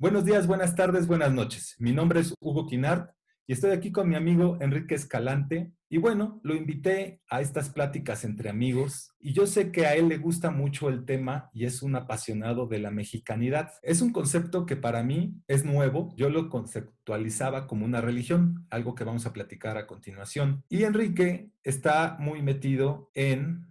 Buenos días, buenas tardes, buenas noches. Mi nombre es Hugo Quinart y estoy aquí con mi amigo Enrique Escalante. Y bueno, lo invité a estas pláticas entre amigos y yo sé que a él le gusta mucho el tema y es un apasionado de la mexicanidad. Es un concepto que para mí es nuevo. Yo lo conceptualizaba como una religión, algo que vamos a platicar a continuación. Y Enrique está muy metido en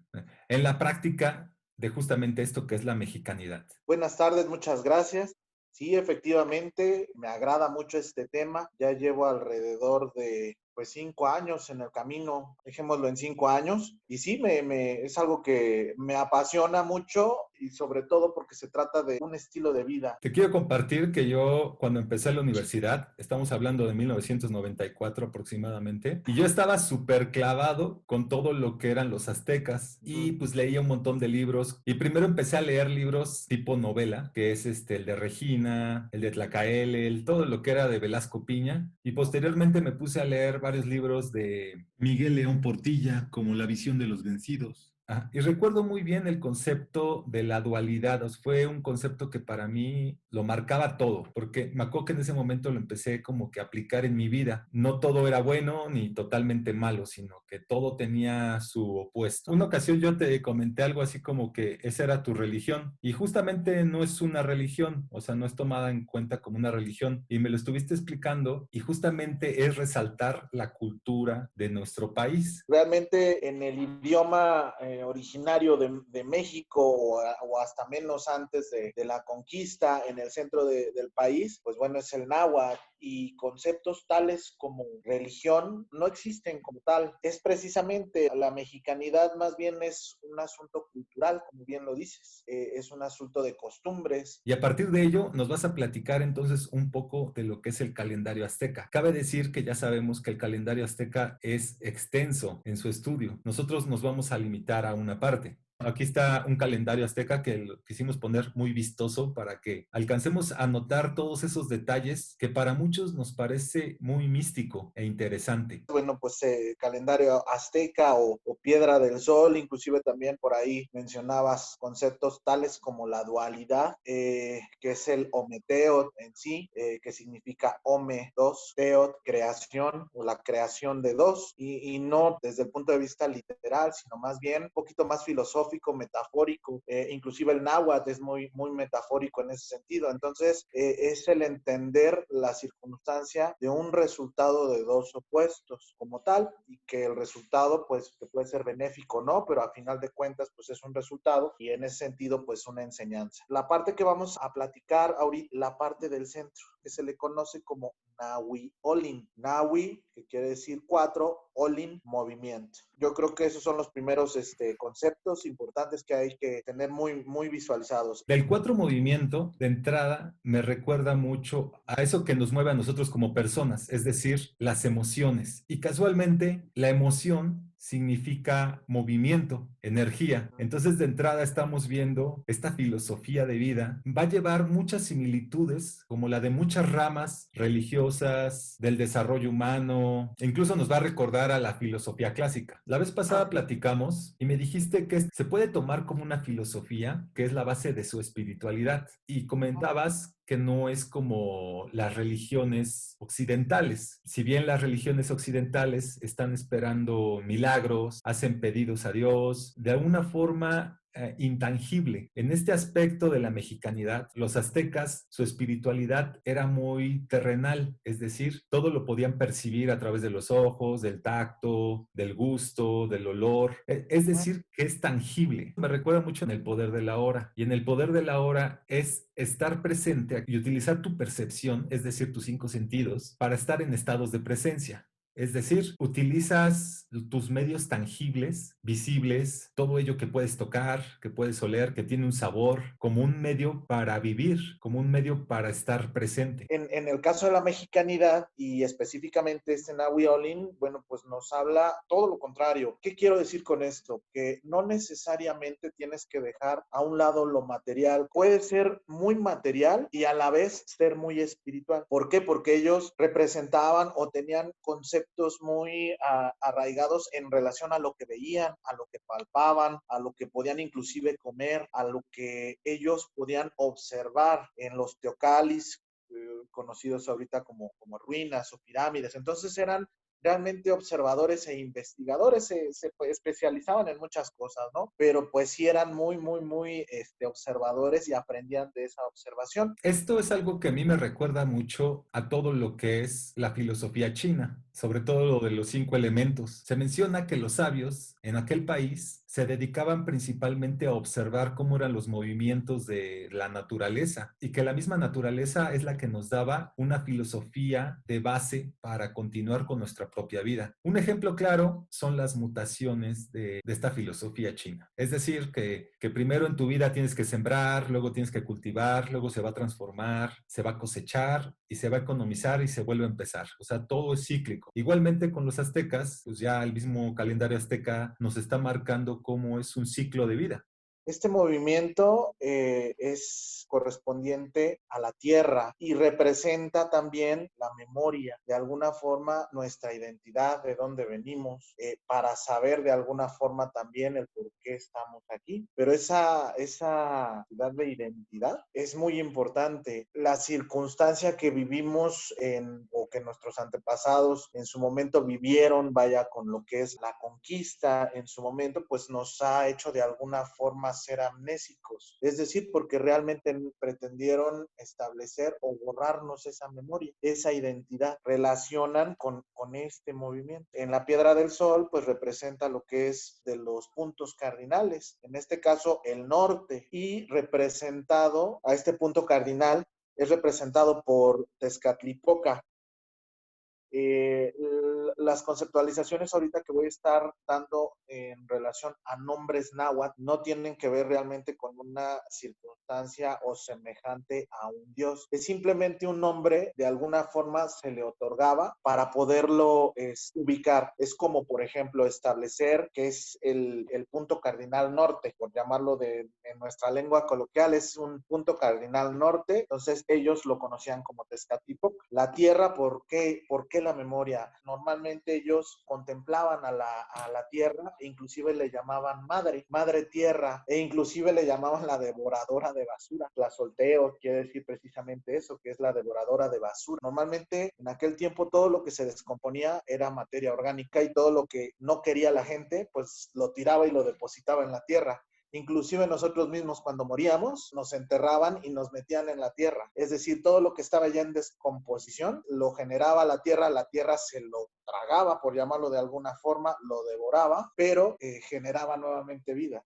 la práctica de justamente esto que es la mexicanidad. Buenas tardes, muchas gracias. Sí, efectivamente, me agrada mucho este tema. Ya llevo alrededor de 5 años en el camino, dejémoslo en 5 años. Y sí, es algo que me apasiona mucho y sobre todo porque se trata de un estilo de vida. Te quiero compartir que yo cuando empecé la universidad, estamos hablando de 1994 aproximadamente, y yo estaba súper clavado con todo lo que eran los aztecas y pues leía un montón de libros y primero empecé a leer libros tipo novela, que es el de Regina, el de Tlacaele, todo lo que era de Velasco Piña, y posteriormente me puse a leer varios libros de Miguel León Portilla, como La visión de los vencidos. Y recuerdo muy bien el concepto de la dualidad, o sea, fue un concepto que para mí lo marcaba todo, porque me acuerdo que en ese momento lo empecé como que a aplicar en mi vida. No todo era bueno ni totalmente malo, sino que todo tenía su opuesto. Una ocasión yo te comenté algo así como que esa era tu religión, y justamente no es una religión, o sea, no es tomada en cuenta como una religión, y me lo estuviste explicando, y justamente es resaltar la cultura de nuestro país. Realmente en el idioma originario de México o hasta menos antes de la conquista en el centro del país, pues bueno, es el náhuatl y conceptos tales como religión no existen como tal. Es precisamente la mexicanidad, más bien es un asunto cultural, como bien lo dices, es un asunto de costumbres. Y a partir de ello nos vas a platicar entonces un poco de lo que es el calendario azteca. Cabe decir que ya sabemos que el calendario azteca es extenso en su estudio. Nosotros nos vamos a limitar a una parte. Aquí está un calendario azteca que lo quisimos poner muy vistoso para que alcancemos a notar todos esos detalles que para muchos nos parece muy místico e interesante. Bueno, pues calendario azteca o piedra del sol, inclusive también por ahí mencionabas conceptos tales como la dualidad, que es el ometeot en sí, que significa ome, dos, teot, creación o la creación de dos, y no desde el punto de vista literal, sino más bien un poquito más filosófico, metafórico, inclusive el náhuatl es muy metafórico en ese sentido. Entonces, es el entender la circunstancia de un resultado de dos opuestos como tal, y que el resultado pues que puede ser benéfico o no, pero a final de cuentas pues es un resultado y en ese sentido pues una enseñanza. La parte que vamos a platicar ahorita, la parte del centro, que se le conoce como Nahui Olin. Nahui, que quiere decir cuatro, Olin, movimiento. Yo creo que esos son los primeros conceptos importantes que hay que tener muy visualizados. Del cuatro movimiento, de entrada, me recuerda mucho a eso que nos mueve a nosotros como personas, es decir, las emociones. Y casualmente, la emoción significa movimiento, energía. Entonces, de entrada estamos viendo esta filosofía de vida. Va a llevar muchas similitudes, como la de muchas ramas religiosas, del desarrollo humano, e incluso nos va a recordar a la filosofía clásica. La vez pasada platicamos y me dijiste que se puede tomar como una filosofía que es la base de su espiritualidad. Y comentabas que no es como las religiones occidentales. Si bien las religiones occidentales están esperando milagros, hacen pedidos a Dios, de alguna forma intangible. En este aspecto de la mexicanidad, los aztecas, su espiritualidad era muy terrenal, es decir, todo lo podían percibir a través de los ojos, del tacto, del gusto, del olor, es decir, que es tangible. Me recuerda mucho en el poder de la hora, y en el poder de la hora es estar presente y utilizar tu percepción, es decir, tus cinco sentidos, para estar en estados de presencia. Es decir, utilizas tus medios tangibles, visibles, todo ello que puedes tocar, que puedes oler, que tiene un sabor, como un medio para vivir, como un medio para estar presente. En el caso de la mexicanidad y específicamente este Nahui Olin, bueno, pues nos habla todo lo contrario. ¿Qué quiero decir con esto? Que no necesariamente tienes que dejar a un lado lo material. Puede ser muy material y a la vez ser muy espiritual. ¿Por qué? Porque ellos representaban o tenían conceptos muy arraigados en relación a lo que veían, a lo que palpaban, a lo que podían inclusive comer, a lo que ellos podían observar en los teocalis, conocidos ahorita como ruinas o pirámides. Entonces eran realmente observadores e investigadores, se especializaban en muchas cosas, ¿no? Pero pues sí eran muy observadores y aprendían de esa observación. Esto es algo que a mí me recuerda mucho a todo lo que es la filosofía china, sobre todo lo de los 5 elementos. Se menciona que los sabios en aquel país se dedicaban principalmente a observar cómo eran los movimientos de la naturaleza y que la misma naturaleza es la que nos daba una filosofía de base para continuar con nuestra propia vida. Un ejemplo claro son las mutaciones de esta filosofía china. Es decir, que primero en tu vida tienes que sembrar, luego tienes que cultivar, luego se va a transformar, se va a cosechar y se va a economizar y se vuelve a empezar. O sea, todo es cíclico. Igualmente con los aztecas, pues ya el mismo calendario azteca nos está marcando cómo es un ciclo de vida. Este movimiento es correspondiente a la tierra y representa también la memoria, de alguna forma nuestra identidad, de dónde venimos, para saber de alguna forma también el por qué estamos aquí. Pero esa identidad de identidad es muy importante. La circunstancia que vivimos o que nuestros antepasados en su momento vivieron, vaya, con lo que es la conquista en su momento, pues nos ha hecho de alguna forma ser amnésicos, es decir, porque realmente pretendieron establecer o borrarnos esa memoria, esa identidad, relacionan con este movimiento. En la Piedra del Sol, pues representa lo que es de los puntos cardinales, en este caso el norte, y representado a este punto cardinal es representado por Tezcatlipoca. Las conceptualizaciones ahorita que voy a estar dando en relación a nombres náhuatl no tienen que ver realmente con una circunstancia o semejante a un dios. Es simplemente un nombre, de alguna forma se le otorgaba para poderlo ubicar. Es como, por ejemplo, establecer que es el punto cardinal norte, por llamarlo en nuestra lengua coloquial, es un punto cardinal norte. Entonces ellos lo conocían como Tezcatlipoca. La tierra, ¿por qué la memoria? Normalmente ellos contemplaban a la tierra e inclusive le llamaban madre tierra, e inclusive le llamaban la devoradora de basura. La solteo quiere decir precisamente eso, que es la devoradora de basura. Normalmente en aquel tiempo todo lo que se descomponía era materia orgánica y todo lo que no quería la gente pues lo tiraba y lo depositaba en la tierra. Inclusive nosotros mismos cuando moríamos nos enterraban y nos metían en la tierra. Es decir, todo lo que estaba ya en descomposición lo generaba la tierra se lo tragaba, por llamarlo de alguna forma, lo devoraba, pero generaba nuevamente vida.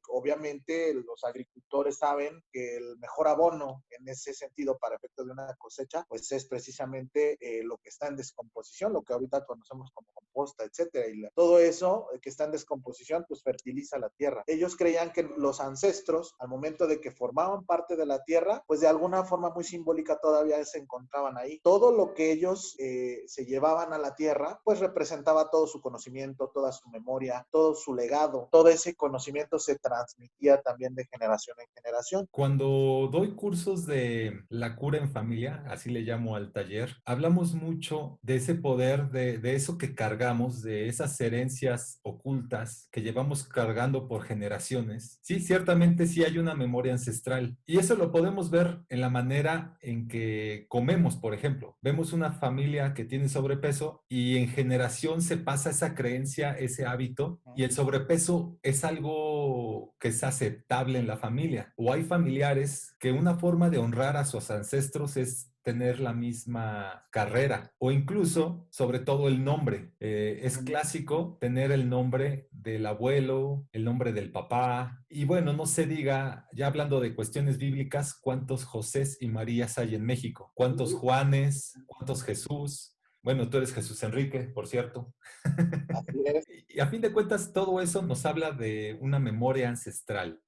Obviamente los agricultores saben que el mejor abono en ese sentido para efectos de una cosecha, pues es precisamente lo que está en descomposición, lo que ahorita conocemos como composta, etcétera. Y todo eso que está en descomposición, pues fertiliza la tierra. Ellos creían que los ancestros, al momento de que formaban parte de la tierra, pues de alguna forma muy simbólica todavía se encontraban ahí. Todo lo que ellos se llevaban a la tierra, pues representaba todo su conocimiento, toda su memoria, todo su legado. Todo ese conocimiento se transmitía también de generación en generación. Cuando doy cursos de la cura en familia, así le llamo al taller, hablamos mucho de ese poder, de eso que cargamos, de esas herencias ocultas que llevamos cargando por generaciones. Sí, ciertamente sí hay una memoria ancestral y eso lo podemos ver en la manera en que comemos, por ejemplo. Vemos una familia que tiene sobrepeso y en generación se pasa esa creencia, ese hábito, y el sobrepeso es algo que es aceptable en la familia. O hay familiares que una forma de honrar a sus ancestros es tener la misma carrera o incluso, sobre todo, el nombre. Es clásico tener el nombre del abuelo, el nombre del papá. Y bueno, no se diga, ya hablando de cuestiones bíblicas, cuántos Josés y Marías hay en México, cuántos Juanes, cuántos Jesús. Bueno, tú eres Jesús Enrique, por cierto. Así es. Y a fin de cuentas, todo eso nos habla de una memoria ancestral.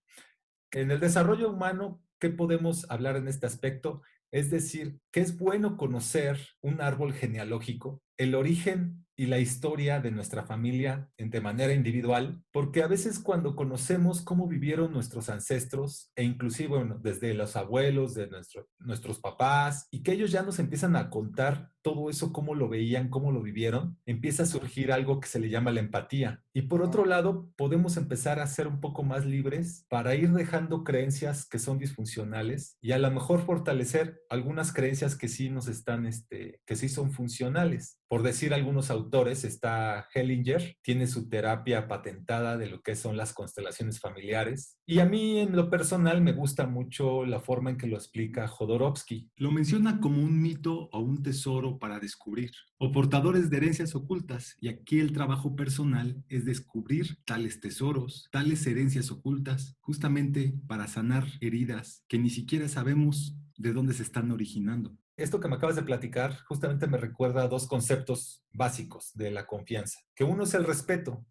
En el desarrollo humano, ¿qué podemos hablar en este aspecto? Es decir, que es bueno conocer un árbol genealógico, el origen y la historia de nuestra familia de manera individual, porque a veces cuando conocemos cómo vivieron nuestros ancestros, e inclusive bueno, desde los abuelos, de nuestros papás, y que ellos ya nos empiezan a contar todo eso, cómo lo veían, cómo lo vivieron, empieza a surgir algo que se le llama la empatía. Y por otro lado, podemos empezar a ser un poco más libres para ir dejando creencias que son disfuncionales y a lo mejor fortalecer algunas creencias que sí nos están, que sí son funcionales. Por decir algunos autores, está Hellinger, tiene su terapia patentada de lo que son las constelaciones familiares. Y a mí en lo personal me gusta mucho la forma en que lo explica Jodorowsky. Lo menciona como un mito o un tesoro para descubrir, o portadores de herencias ocultas. Y aquí el trabajo personal es descubrir tales tesoros, tales herencias ocultas, justamente para sanar heridas que ni siquiera sabemos de dónde se están originando. Esto que me acabas de platicar justamente me recuerda a dos conceptos básicos de la confianza, que uno es el respeto.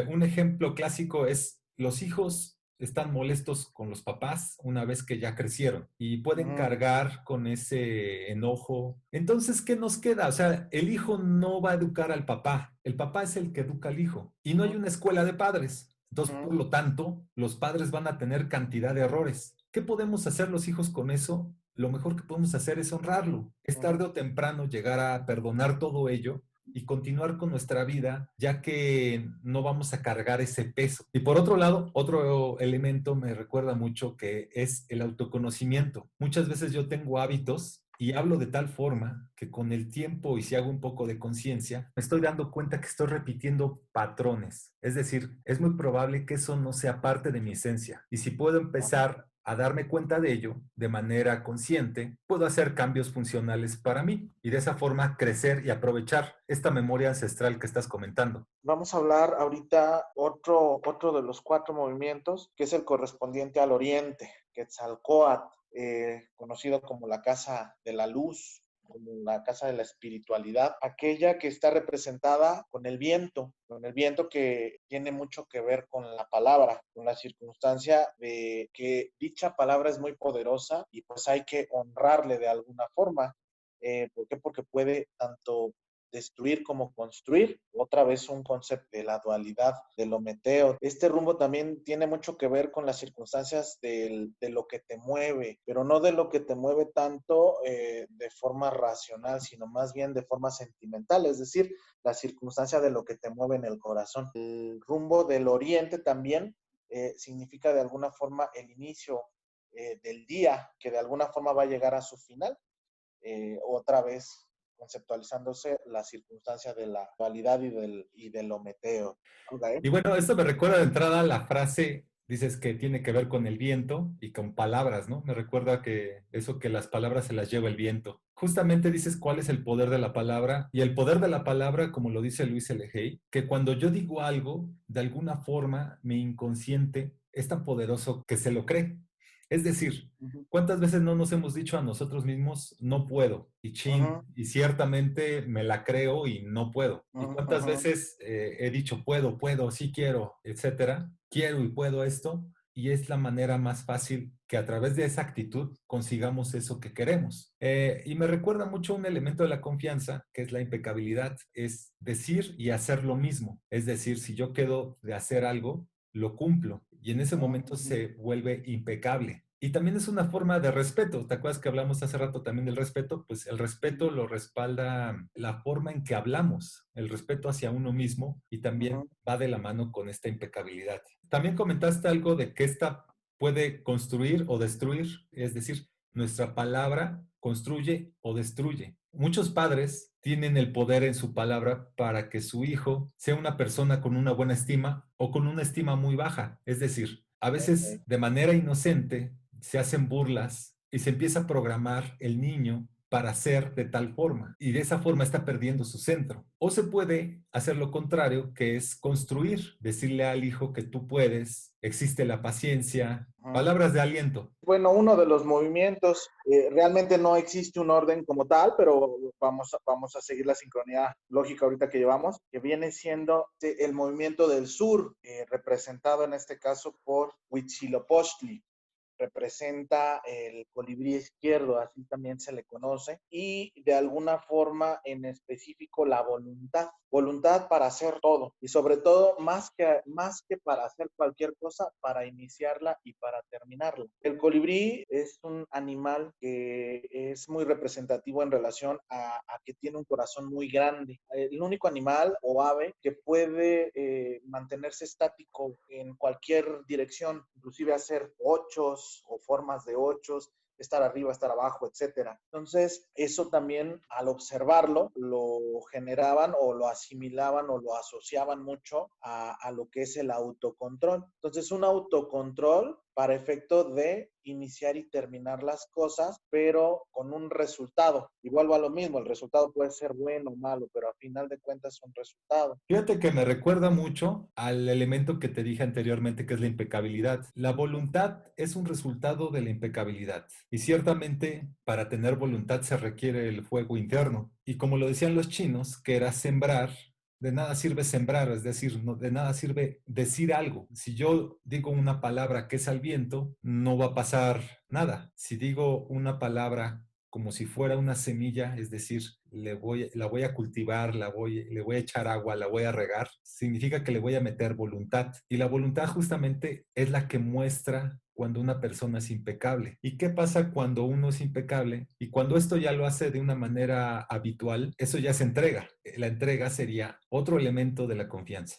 Un ejemplo clásico es los hijos están molestos con los papás una vez que ya crecieron y pueden cargar con ese enojo. Entonces, ¿qué nos queda? O sea, el hijo no va a educar al papá, el papá es el que educa al hijo y no hay una escuela de padres. Entonces, por lo tanto, los padres van a tener cantidad de errores. ¿Qué podemos hacer los hijos con eso? Lo mejor que podemos hacer es honrarlo. Es tarde o temprano llegar a perdonar todo ello y continuar con nuestra vida, ya que no vamos a cargar ese peso. Y por otro lado, otro elemento me recuerda mucho que es el autoconocimiento. Muchas veces yo tengo hábitos y hablo de tal forma que con el tiempo y si hago un poco de conciencia, me estoy dando cuenta que estoy repitiendo patrones. Es decir, es muy probable que eso no sea parte de mi esencia. Y si puedo empezar a darme cuenta de ello de manera consciente, puedo hacer cambios funcionales para mí y de esa forma crecer y aprovechar esta memoria ancestral que estás comentando. Vamos a hablar ahorita otro de los 4 movimientos, que es el correspondiente al oriente, Quetzalcóatl, conocido como la casa de la luz, como la casa de la espiritualidad, aquella que está representada con el viento que tiene mucho que ver con la palabra, con la circunstancia de que dicha palabra es muy poderosa y pues hay que honrarle de alguna forma. ¿Por qué? Porque puede tanto destruir como construir, otra vez un concepto de la dualidad, del Ometeo. Este rumbo también tiene mucho que ver con las circunstancias de lo que te mueve, pero no de lo que te mueve tanto de forma racional, sino más bien de forma sentimental, es decir, la circunstancia de lo que te mueve en el corazón. El rumbo del oriente también significa de alguna forma el inicio del día, que de alguna forma va a llegar a su final. Otra vez conceptualizándose la circunstancia de la dualidad y del ometeo. Okay. Y bueno, esto me recuerda de entrada la frase, dices que tiene que ver con el viento y con palabras, ¿no? Me recuerda que eso que las palabras se las lleva el viento. Justamente dices cuál es el poder de la palabra y el poder de la palabra, como lo dice Luis L. Hay, que cuando yo digo algo, de alguna forma mi inconsciente es tan poderoso que se lo cree. Es decir, ¿cuántas veces no nos hemos dicho a nosotros mismos, no puedo? Y chin, y ciertamente me la creo y no puedo. ¿Y cuántas veces he dicho, puedo, sí quiero, etcétera? Quiero y puedo esto. Y es la manera más fácil que a través de esa actitud consigamos eso que queremos. Y me recuerda mucho un elemento de la confianza, que es la impecabilidad, es decir y hacer lo mismo. Es decir, si yo quedo de hacer algo, lo cumplo y en ese momento se vuelve impecable. Y también es una forma de respeto. ¿Te acuerdas que hablamos hace rato también del respeto? Pues el respeto lo respalda la forma en que hablamos, el respeto hacia uno mismo y también va de la mano con esta impecabilidad. También comentaste algo de que esta puede construir o destruir, es decir, nuestra palabra construye o destruye. Muchos padres tienen el poder en su palabra para que su hijo sea una persona con una buena estima o con una estima muy baja. Es decir, a veces de manera inocente se hacen burlas y se empieza a programar el niño para ser de tal forma y de esa forma está perdiendo su centro. O se puede hacer lo contrario, que es construir, decirle al hijo que tú puedes, existe la paciencia, palabras de aliento. Bueno, uno de los movimientos, realmente no existe un orden como tal, pero vamos a seguir la sincronía lógica ahorita que llevamos, que viene siendo el movimiento del sur, representado en este caso por Huitzilopochtli. Representa el colibrí izquierdo, así también se le conoce, y de alguna forma en específico la voluntad para hacer todo, y sobre todo más que para hacer cualquier cosa, para iniciarla y para terminarla. El colibrí es un animal que es muy representativo en relación a que tiene un corazón muy grande. El único animal o ave que puede mantenerse estático en cualquier dirección, inclusive hacer ochos o formas de ochos, estar arriba, estar abajo, etcétera. Entonces, eso también al observarlo lo generaban o lo asimilaban o lo asociaban mucho a lo que es el autocontrol. Entonces, un autocontrol para efecto de iniciar y terminar las cosas, pero con un resultado. Igual va lo mismo, el resultado puede ser bueno o malo, pero a final de cuentas es un resultado. Fíjate que me recuerda mucho al elemento que te dije anteriormente, que es la impecabilidad. La voluntad es un resultado de la impecabilidad. Y ciertamente para tener voluntad se requiere el fuego interno. Y como lo decían los chinos, que era sembrar, de nada sirve sembrar, es decir, no, de nada sirve decir algo. Si yo digo una palabra que es al viento, no va a pasar nada. Si digo una palabra como si fuera una semilla, es decir, la voy a cultivar, le voy a echar agua, la voy a regar, significa que le voy a meter voluntad. Y la voluntad justamente es la que muestra cuando una persona es impecable. ¿Y qué pasa cuando uno es impecable? Y cuando esto ya lo hace de una manera habitual, eso ya se entrega. La entrega sería otro elemento de la confianza.